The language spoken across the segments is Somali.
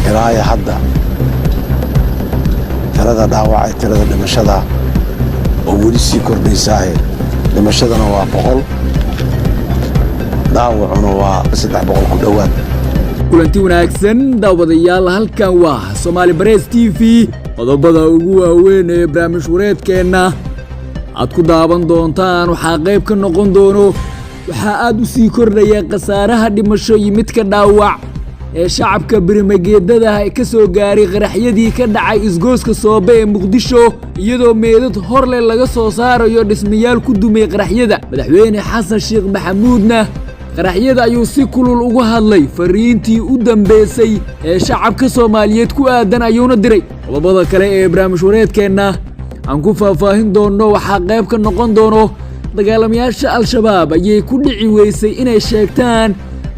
ilaa iyo hadda tirada dhaawacay tirada dhimashada oo weli sii kordhaysaahe dhimashadana waa 100 dhaawacuna waa 300 ku dhowaad. kulanti wanaagsan daawadayaal, halkan waa Somali Press TV. qodobada ugu waaweyn ee barnaamij wareedkeena aad ku daawan doontaan waxaa qayb ka noqon doono waxaa aad u sii kordhaya khasaaraha dhimasho iyo midka dhaawac ee shacabka birimageedada ka soo gaaray qaraxyadii ka dhacay isgooska Soobe ee Muqdisho, iyadoo meedad horle laga soo saarayo dhismayaal ku dumay qaraxyada. madaxweyne xasan sheekh maxamuudna qaraxyada ayuu si kulul ugu hadlay, fariintii u dambeysay ee shacabka Soomaaliyeed ku aadan ayuuna diray. qodobada kale ee barnaamij wareedkeena aan ku faahfaahin doono waxaa qayb ka noqon doono dagaalamayaasha Al-Shabaab ayay ku dhici weysay inay sheegtaan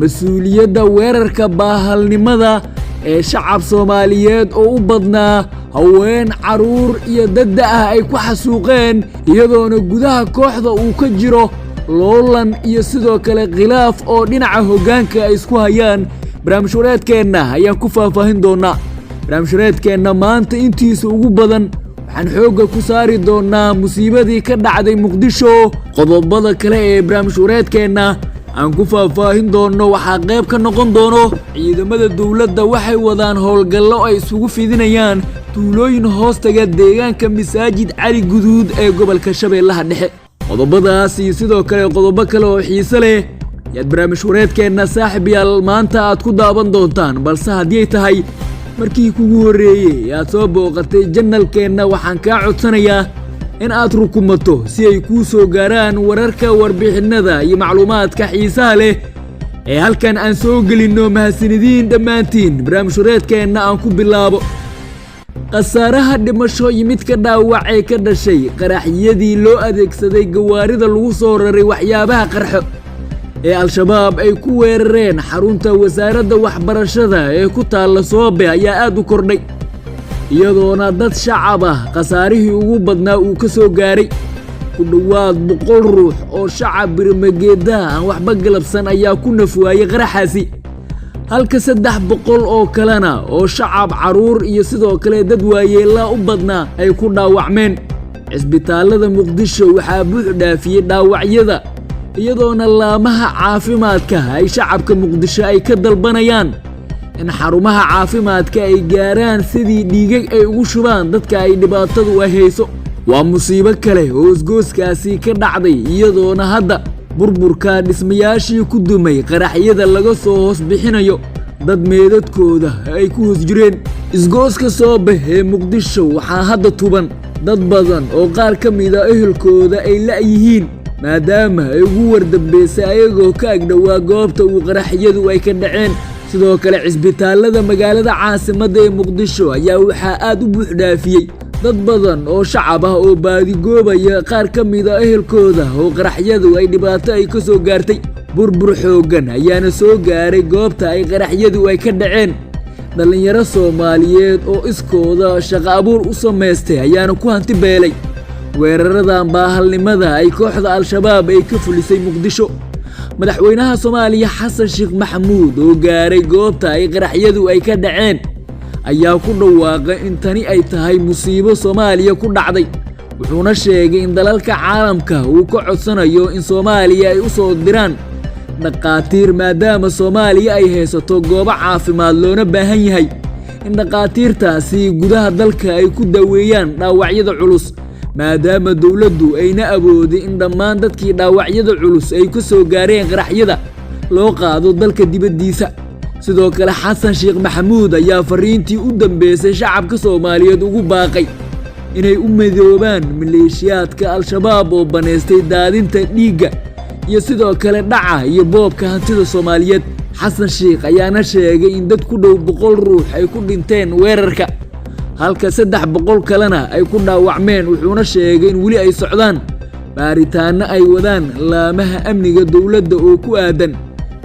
mas'uuliyadda weerarka baahalnimada ee shacab Soomaaliyeed oo u badnaa haween, caruur iyo dad ah ay ku xasuuqeen, iyadoona gudaha kooxda uu ka jiro loolan iyo sidoo kale khilaaf oo dhinaca hoggaanka ay isku hayaan. barnaamij wareedkeena ayaan ku faahfaahin doonaa. barnaamij wareedkeena maanta intiisa ugu badan waxaan xoogga ku saari doonaa musiibadii ka dhacday Muqdisho. qodobada kale ee barnaamij wareedkeena aan ku faahfaahin doono waxaa qayb ka noqon doono ciidamada dawladda waxay wadaan howlgallo ay isugu fidinayaan tuulooyin hoostaga deegaanka Masaajid Cali Guduud ee gobolka Shabeellaha Dhexe. qodobadaas iyo sidoo kale qodobo kale oo xiiso leh yaad barnaamij wareedkeena saaxiibayaal maanta aad ku daawan doontaan. balse haddii ay tahay markii kugu horreeyey aad soo booqatay janalkeenna, waxaan kaa codsanayaa in aad rukumato si ay kuu soo gaaraan wararka, warbixinada iyo macluumaadka xiisaha leh ee halkan aan soo gelinno. mahadsanidin dhammaantiin. barnaamij wareedkeena aan ku bilaabo. khasaaraha dhimasho iyo midka dhaawac ee ka dhashay qaraxyadii loo adeegsaday gawaarida lagu soo raray waxyaabaha qarxo ee Al-Shabaab ay ku weerareen xarunta wasaaradda waxbarashada ee ku taalla Soobe ayaa aad u kordhay, iyadoona dad shacab ah khasaarihii ugu badnaa uu ka soo gaaray. ku dhowaad 100 ruux oo shacab birimageeda aan waxba galabsan ayaa ku nafwaayay qaraxaasi, halka 300 oo kalena oo shacab, caruur iyo sidoo kale dad waayeela u badnaa ay ku dhaawacmeen. cisbitaalada Muqdisho waxaa buux dhaafiyay dhaawacyada, iyadoona laamaha caafimaadka ay shacabka Muqdisho ay ka dalbanayaan in xarumaha caafimaadka ay gaaraan sidii dhiigag ay ugu shubaan dadka ay dhibaatadu hayso. waa musiibo kale oo isgooskaasi ka dhacday, iyadoona hadda burburka dhismayaashii ku dumay qaraxyada laga soo hoos bixinayo dad meedadkooda ay ku hoos jireen. isgooska Soobe ee Muqdisho waxaa hadda tuban dad badan oo qaar ka mid ah ehelkooda ay la'yihiin, maadaama ay ugu wardambeysay ayagoo ka agdhowaa goobta uu qaraxyadu ay ka dhaceen. sidoo kale cisbitaalada magaalada caasimadda ee Muqdisho ayaa waxaa aad u buux dhaafiyey dad badan oo shacab ah oo baadigoobaya qaar ka mid ah ehelkooda oo qaraxyadu ay dhibaato ay ka soo gaartay. burbur xooggan ayaana soo gaaray goobta ay qaraxyadu ay ka dhaceen. dhalinyaro Soomaaliyeed oo iskooda shaqo abuur u samaystay ayaana ku hanti beelay weeraradan baahalnimada ay kooxda Al-Shabaab ay ka fulisay Muqdisho. madaxweynaha Soomaaliya xasan sheekh maxamuud oo gaaray goobta ay qaraxyadu ay ka dhaceen ayaa ku dhawaaqay in tani ay tahay musiibo Soomaaliya ku dhacday, wuxuuna sheegay in dalalka caalamka uu ka codsanayo in Soomaaliya ay u soo diraan dhaqaatiir, maadaama Soomaaliya ay haysato goobo caafimaad loona baahan yahay in dhaqaatiirtaasi gudaha dalka ay ku daweeyaan dhaawacyada culus, maadaama dawladdu ayna awoodin in dhammaan dadkii dhaawacyada culus ay ka soo gaareen qaraxyada loo qaado dalka dibaddiisa. sidoo kale xasan sheekh maxamuud ayaa fariintii u dambeysay shacabka Soomaaliyeed ugu baaqay inay u midoobaan maleeshiyaadka Al-Shabaab oo baneystay daadinta dhiigga iyo sidoo kale dhaca iyo boobka hantida Soomaaliyeed. xasan sheekh ayaana sheegay in dad ku dhow 100 ruux ay ku dhinteen weerarka, halka 300 kalena ay ku dhaawacmeen, wuxuuna sheegay in weli ay socdaan baaritaano ay wadaan laamaha amniga dawladda oo ku aadan,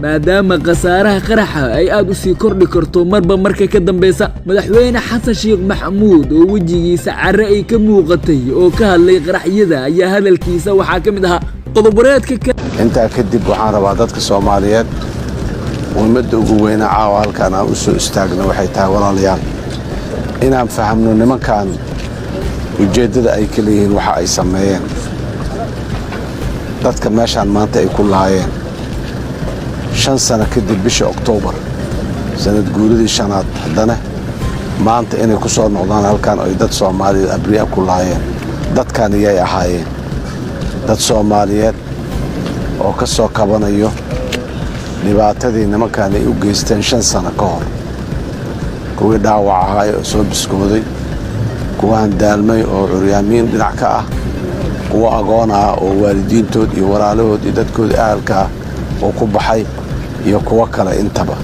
maadaama khasaaraha qaraxa ay aad u sii kordhi karto marba marka ka dambeysa. madaxweyne xasan sheekh maxamuud oo wejigiisa carre ay ka muuqatay oo ka hadlay qaraxyada ayaa hadalkiisa waxaa ka mid ahaa qodob wareedka intaa kadib waxaan rabaa dadka Soomaaliyeed muhiimadda ugu weyna caawa halkaan aan u soo istaagno waxay tahay walaalayaal inaan fahamno nimankan ujeeddada ay ka leeyihiin waxa ay sameeyeen dadka meeshaan maanta ay ku laayeen 5 sano kadib bisha Oktoobar sanad guuridii 5aad haddana maanta inay ku soo noqdaan halkaan ay dad Soomaaliyeed abriya ku laayeen dadkan iyay ahaayeen dad Soomaaliyeed oo ka soo kabanayo dhibaatadii nimankan ay u geysteen 5 sano ka hor kuwii dhaawac ahaa oo soo biskooday kuwaan daalmay oo curyaamiin dhinac ka ah kuwa agoon ah oo waalidiintood iyo walaalahood iyo dadkooda ahalka ah oo ku baxay iyo kuwa kale intaba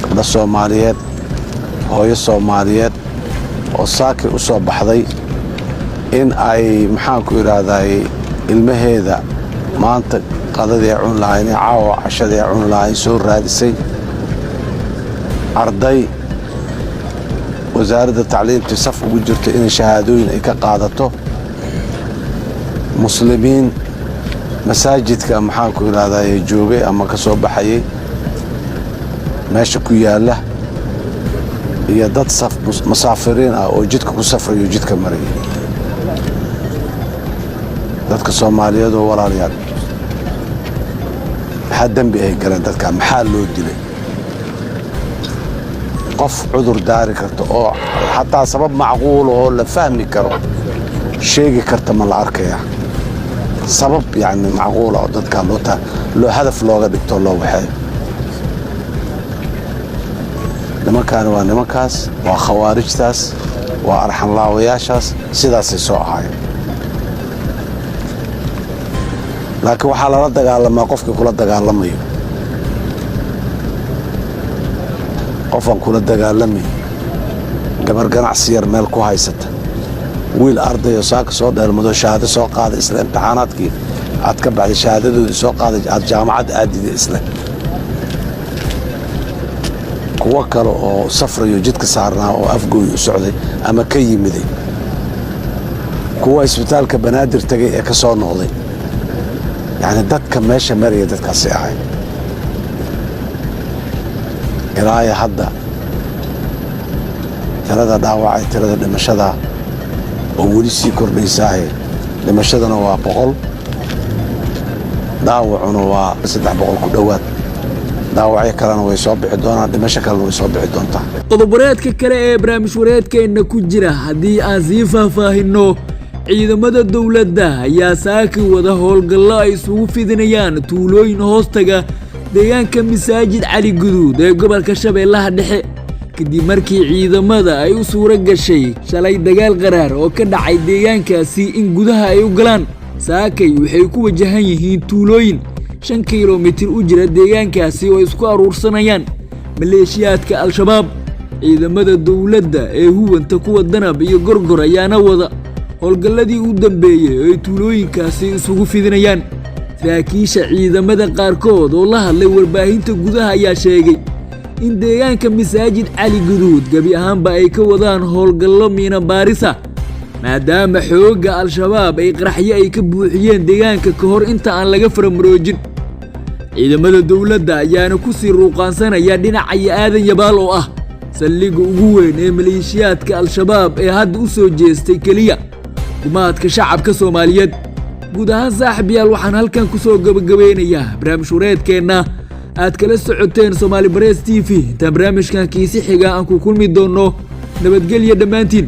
gabdho Soomaaliyeed hooyo Soomaaliyeed oo saaki u soo baxday in ay maxaan ku iraahday ilmaheeda maanta qadadii cun lahayn caawa cashadii cun lahayn soo raadisay arday wasaaradda tacliinta saf ugu jirto in shahaadooyin ay ka qaadato muslimiin masaajidka maxaan ku iraahday joogay ama ka soo baxayay meesha ku yaala iyo dad saf musaafiriin ah oo jidka ku safrayo jidka maraya dadka Soomaaliyeed oo walaalayaal maxaa dambi ay galeen dadka maxaa loo dilay qof cudur daari karto oo xataa sabab macquul oo la fahmi karo sheegi karta ma la arkaya sabab yani macquul oo dadka loo hadaf looga dhigto loo waxay nimankan waa nimankaas waa khawaarijtaas waa arxan laawayaashaas sidaasay soo ahaayeen laakiin waxaa lala dagaalamaa qofkii kula dagaalamayo qofan kula dagaalamay gabar ganacsi yar meel ku haysata wiil arday oo saaka soo dheelmado shahaado soo qaaday isla imtixaanaadkii aad ka baxday shahaadadoodii soo qaaday aad jaamacad aadiday isla kuwa kale oo safrayo jidka saarnaa oo afgooy u socday ama ka yimiday kuwa isbitaalka banaadir tagay ee ka soo noqday yani dadka meesha maraya dadkaasi ahay ilaa hadda tirada dhaawacay tirada dhimashada oo weli sii kordhaysaay dhimashadana waa 100 dhaawacuna waa 300 ku dhowaad dhaawacyo kalena way soo bixi doonaan dhimasho kalena way soo bixi doontaa qodobareedka kale ee barnaamij wareedkeena ku jira haddii aan sii faahfaahinno ciidamada dawladda ayaa saaki wada howlgallo ay isugu fidinayaan tuulooyin hoostaga deegaanka masaajid Cali Guduud ee gobolka Shabeellaha Dhexe kadib markii ciidamada ay u suura gashay shalay dagaal qaraar oo ka dhacay deegaankaasi in gudaha ay u galaan saakay waxay ku wajahan yihiin tuulooyin 5 kiiloomitir u jira deegaankaasi oo isku aruursanayaan maleeshiyaadka al-shabaab ciidamada dawladda ee huwanta kuwa danab iyo gorgor ayaana wada howlgalladii u dambeeyay ay tuulooyinkaasi isugu fidinayaan saraakiisha ciidamada qaarkood oo la hadlay warbaahinta gudaha ayaa sheegay in deegaanka masaajid Cali Guduud gabi ahaanba ay ka wadaan howlgallo miina baarisa maadaama xoogga al-shabaab ay qaraxyo ay ka buuxiyeen deegaanka ka hor inta aan laga faramaroojin ciidamada dawladda ayaana ku sii ruuqaansanaya dhinaca aadan yabaal oo ah saldhigga ugu weyn ee maleeshiyaadka al-shabaab ee hadda u soo jeestay kaliya kumaadka shacabka Soomaaliyeed guud ahaan saaxiibayaal waxaan halkan ku soo gabagabeynayaa barnaamij wareedkeena aad kala socoteen Somali Press TV inta barnaamijkan kiisi xiga aan ku kulmi doono nabadgelyo dhamaantiin